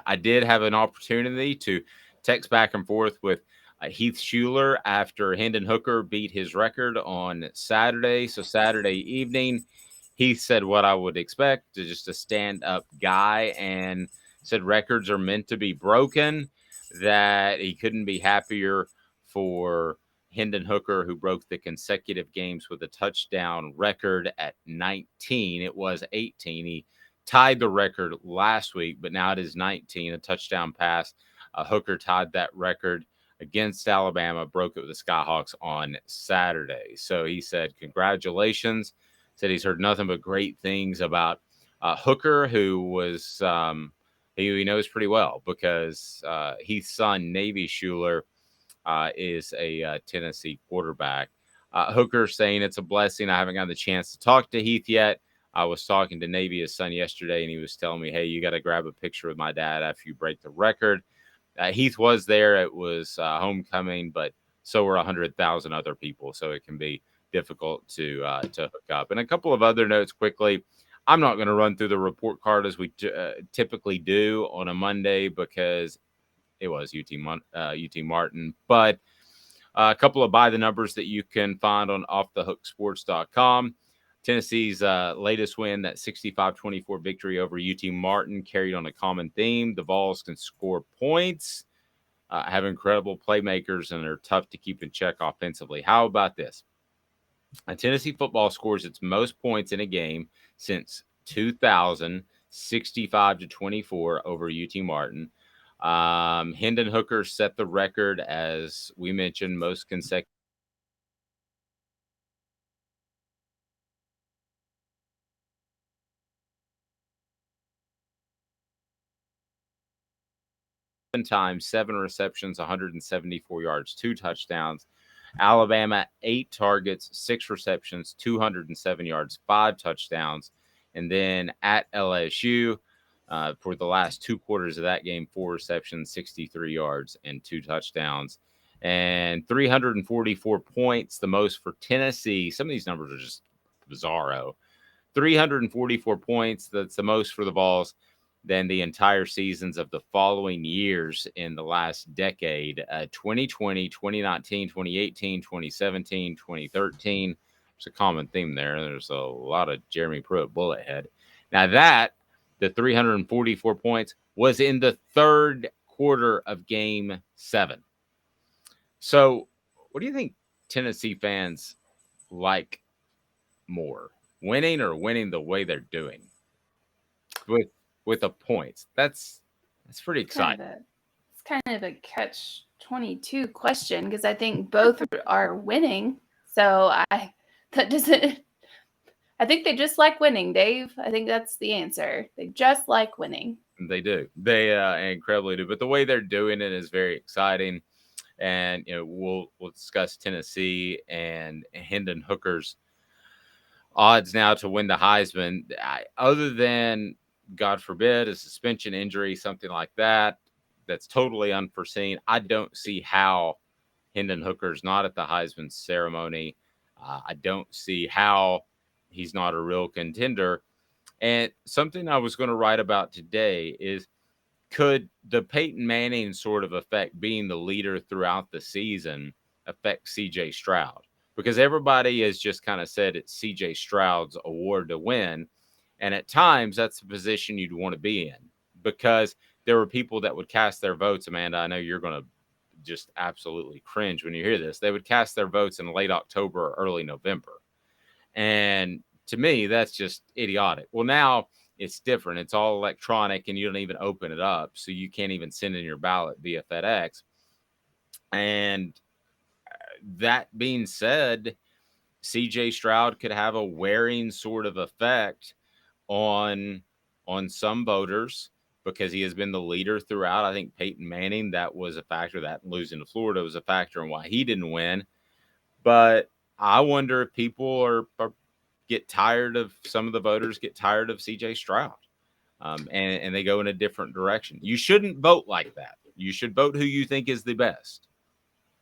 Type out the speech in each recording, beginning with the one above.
I did have an opportunity to text back and forth with Heath Schuler after Hendon Hooker beat his record on Saturday. So Saturday evening, Heath said what I would expect, just a stand-up guy, and said records are meant to be broken, that he couldn't be happier for Hendon Hooker, who broke the consecutive games with a touchdown record at 19. It was 18. He tied the record last week, but now it is 19, a touchdown pass. Hooker tied that record against Alabama, broke it with the Skyhawks on Saturday. So he said, congratulations. Said he's heard nothing but great things about Hooker, who was he knows pretty well because Heath's son, Navy Schuler, is a Tennessee quarterback. Hooker saying it's a blessing. I haven't gotten the chance to talk to Heath yet. I was talking to Navy, his son, yesterday, and he was telling me, hey, you got to grab a picture with my dad after you break the record. Heath was there. It was homecoming, but so were 100,000 other people, so it can be difficult to hook up. And a couple of other notes quickly. I'm not going to run through the report card as we typically do on a Monday because it was UT Martin. But a couple of by the numbers that you can find on offthehooksports.com. Tennessee's latest win, that 65-24 victory over UT Martin, carried on a common theme. The Vols can score points, have incredible playmakers, and are tough to keep in check offensively. How about this? Tennessee football scores its most points in a game since 2000, 65-24 over UT Martin. Hendon Hooker set the record, as we mentioned, most consecutive times, 7 receptions, 174 yards, 2 touchdowns. Alabama, 8 targets, 6 receptions, 207 yards, 5 touchdowns. And then at LSU, for the last 2 quarters of that game, 4 receptions, 63 yards, and 2 touchdowns. And 344 points, the most for Tennessee. Some of these numbers are just bizarro. 344 points, that's the most for the Vols than the entire seasons of the following years in the last decade, 2020, 2019, 2018, 2017, 2013. There's a common theme there. There's a lot of Jeremy Pruitt bullethead. Now the 344 points, was in the third quarter of Game 7. So what do you think Tennessee fans like more, winning or winning the way they're doing? With the points. That's pretty exciting. It's kind of a catch-22 question because I think both are winning. So I think they just like winning, Dave. I think that's the answer. They just like winning. They do. They incredibly do. But the way they're doing it is very exciting. And we'll discuss Tennessee and Hendon Hooker's odds now to win the Heisman. Other than, God forbid, a suspension, injury, something like that, that's totally unforeseen, I don't see how Hendon Hooker's not at the Heisman ceremony. I don't see how he's not a real contender. And something I was going to write about today is, could the Peyton Manning sort of effect, being the leader throughout the season, affect C.J. Stroud? Because everybody has just kind of said it's C.J. Stroud's award to win. And at times, that's the position you'd want to be in, because there were people that would cast their votes. Amanda, I know you're going to just absolutely cringe when you hear this. They would cast their votes in late October or early November. And to me, that's just idiotic. Well, now it's different. It's all electronic, and you don't even open it up. So you can't even send in your ballot via FedEx. And that being said, CJ Stroud could have a wearing sort of effect on some voters because he has been the leader throughout. I think Peyton Manning, that was a factor. That losing to Florida was a factor in why he didn't win. But I wonder if people get tired of, some of the voters get tired of CJ Stroud, and they go in a different direction. You shouldn't vote like that. You should vote who you think is the best.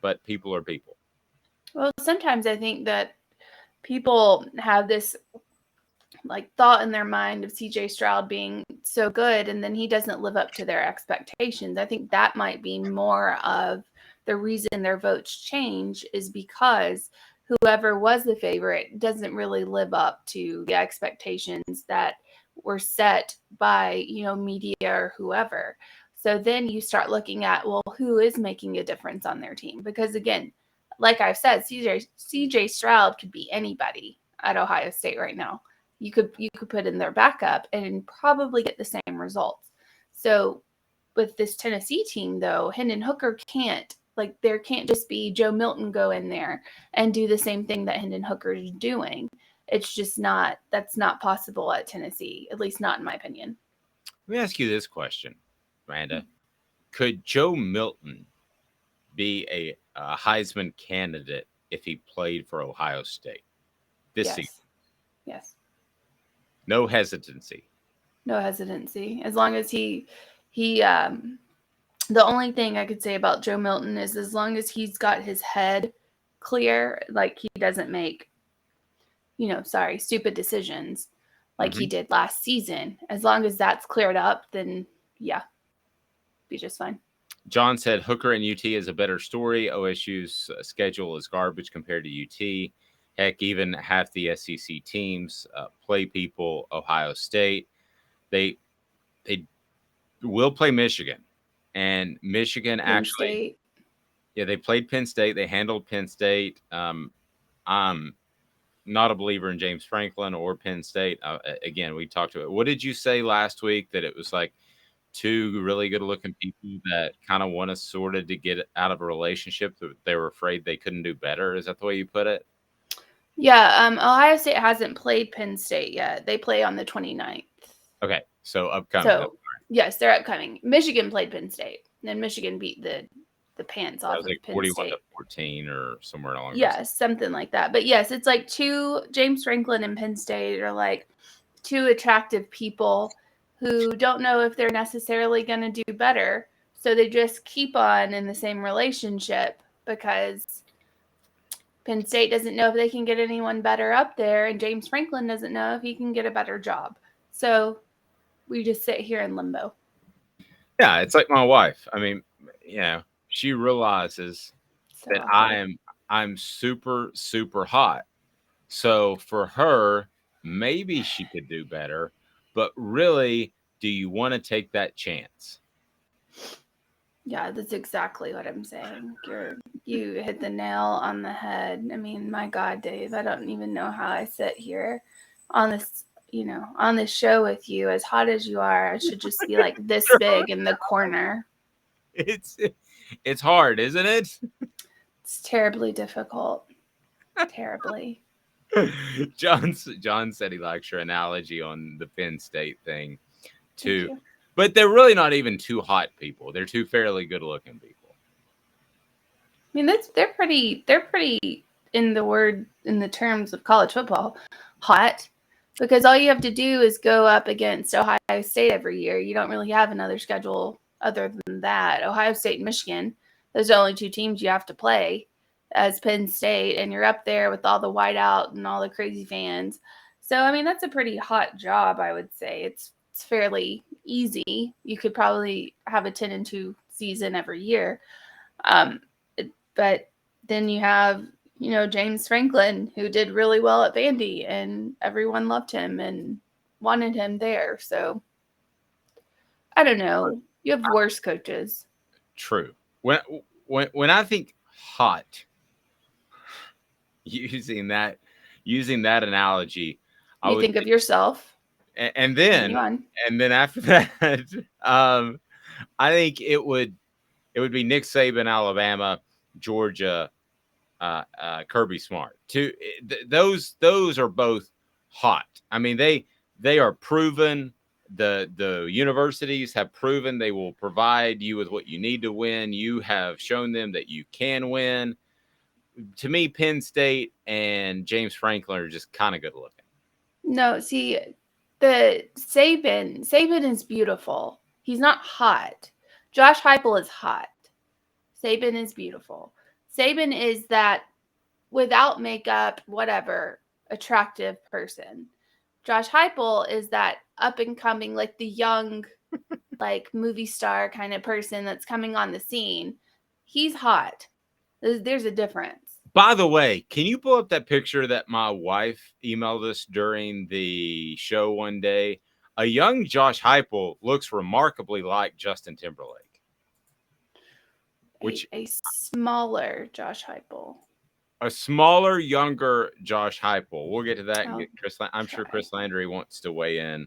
But people are people. Well, sometimes I think that people have this like thought in their mind of CJ Stroud being so good and then he doesn't live up to their expectations. I think that might be more of the reason their votes change, is because whoever was the favorite doesn't really live up to the expectations that were set by, media or whoever. So then you start looking at, well, who is making a difference on their team? Because again, like I've said, CJ Stroud could be anybody at Ohio State right now. You could put in their backup and probably get the same results. So with this Tennessee team, though, Hendon Hooker can't, like, there can't just be Joe Milton go in there and do the same thing that Hendon Hooker is doing. It's just not, that's not possible at Tennessee, at least not in my opinion. Let me ask you this question, Miranda. Could Joe Milton be a Heisman candidate if he played for Ohio State this season? Yes. Yes. No hesitancy. No hesitancy. As long as the only thing I could say about Joe Milton is, as long as he's got his head clear, like he doesn't make, stupid decisions like he did last season. As long as that's cleared up, then yeah, be just fine. John said Hooker and UT is a better story. OSU's schedule is garbage compared to UT. Heck, even half the SEC teams play people. Ohio State, they will play Michigan, and Michigan Penn actually, State. yeah, they played Penn State. They handled Penn State. I'm not a believer in James Franklin or Penn State. Again, we talked about it. What did you say last week? That it was like two really good looking people that kind of want us sorted to get out of a relationship that they were afraid they couldn't do better. Is that the way you put it? Yeah, Ohio State hasn't played Penn State yet. They play on the 29th. Okay, so upcoming. So, yes, they're upcoming. Michigan played Penn State. And Michigan beat the pants That off was of like Penn 41 State. to 14 or somewhere along those. Yes, something like that. But yes, it's like James Franklin and Penn State are like two attractive people who don't know if they're necessarily going to do better. So they just keep on in the same relationship because Penn State doesn't know if they can get anyone better up there, and James Franklin doesn't know if he can get a better job. So we just sit here in limbo. Yeah, it's like my wife. I mean, she realizes So that awkward. I'm super super hot. So for her, maybe she could do better, but really, do you want to take that chance? Yeah, that's exactly what I'm saying. You hit the nail on the head. I mean, my God, Dave, I don't even know how I sit here on this show with you, as hot as you are. I should just be like this big in the corner. It's it's hard, isn't it? It's terribly difficult. Terribly. John said he likes your analogy on the Penn State thing Thank too, you. but they're really not even two hot people. They're two fairly good looking people. I mean, they're pretty in the terms of college football, hot, because all you have to do is go up against Ohio State every year. You don't really have another schedule other than that. Ohio State and Michigan, those are the only two teams you have to play as Penn State, and you're up there with all the whiteout and all the crazy fans. So I mean, that's a pretty hot job, I would say. It's fairly easy. You could probably have a 10-2 season every year. Um, but then you have, James Franklin, who did really well at Vandy, and everyone loved him and wanted him there. So I don't know. You have worse coaches. True. When I think hot, using that using that analogy, I You would think of yourself. and, and Continue then on. and then after that, I think it would be Nick Saban, Alabama, Georgia, Kirby Smart. Those are both hot. I mean, they are proven. The universities have proven they will provide you with what you need to win. You have shown them that you can win. To me, Penn State and James Franklin are just kind of good looking. No, see, the Saban is beautiful. He's not hot. Josh Heupel is hot. Saban is beautiful. Saban is that without makeup, whatever, attractive person. Josh Heupel is that up and coming, like the young, like movie star kind of person that's coming on the scene. He's hot. There's a difference. By the way, can you pull up that picture that my wife emailed us during the show one day? A young Josh Heupel looks remarkably like Justin Timberlake. Which a smaller Josh Heupel. A smaller, younger Josh Heupel. We'll get to that and I'll get Chris. I'm sure Chris Landry wants to weigh in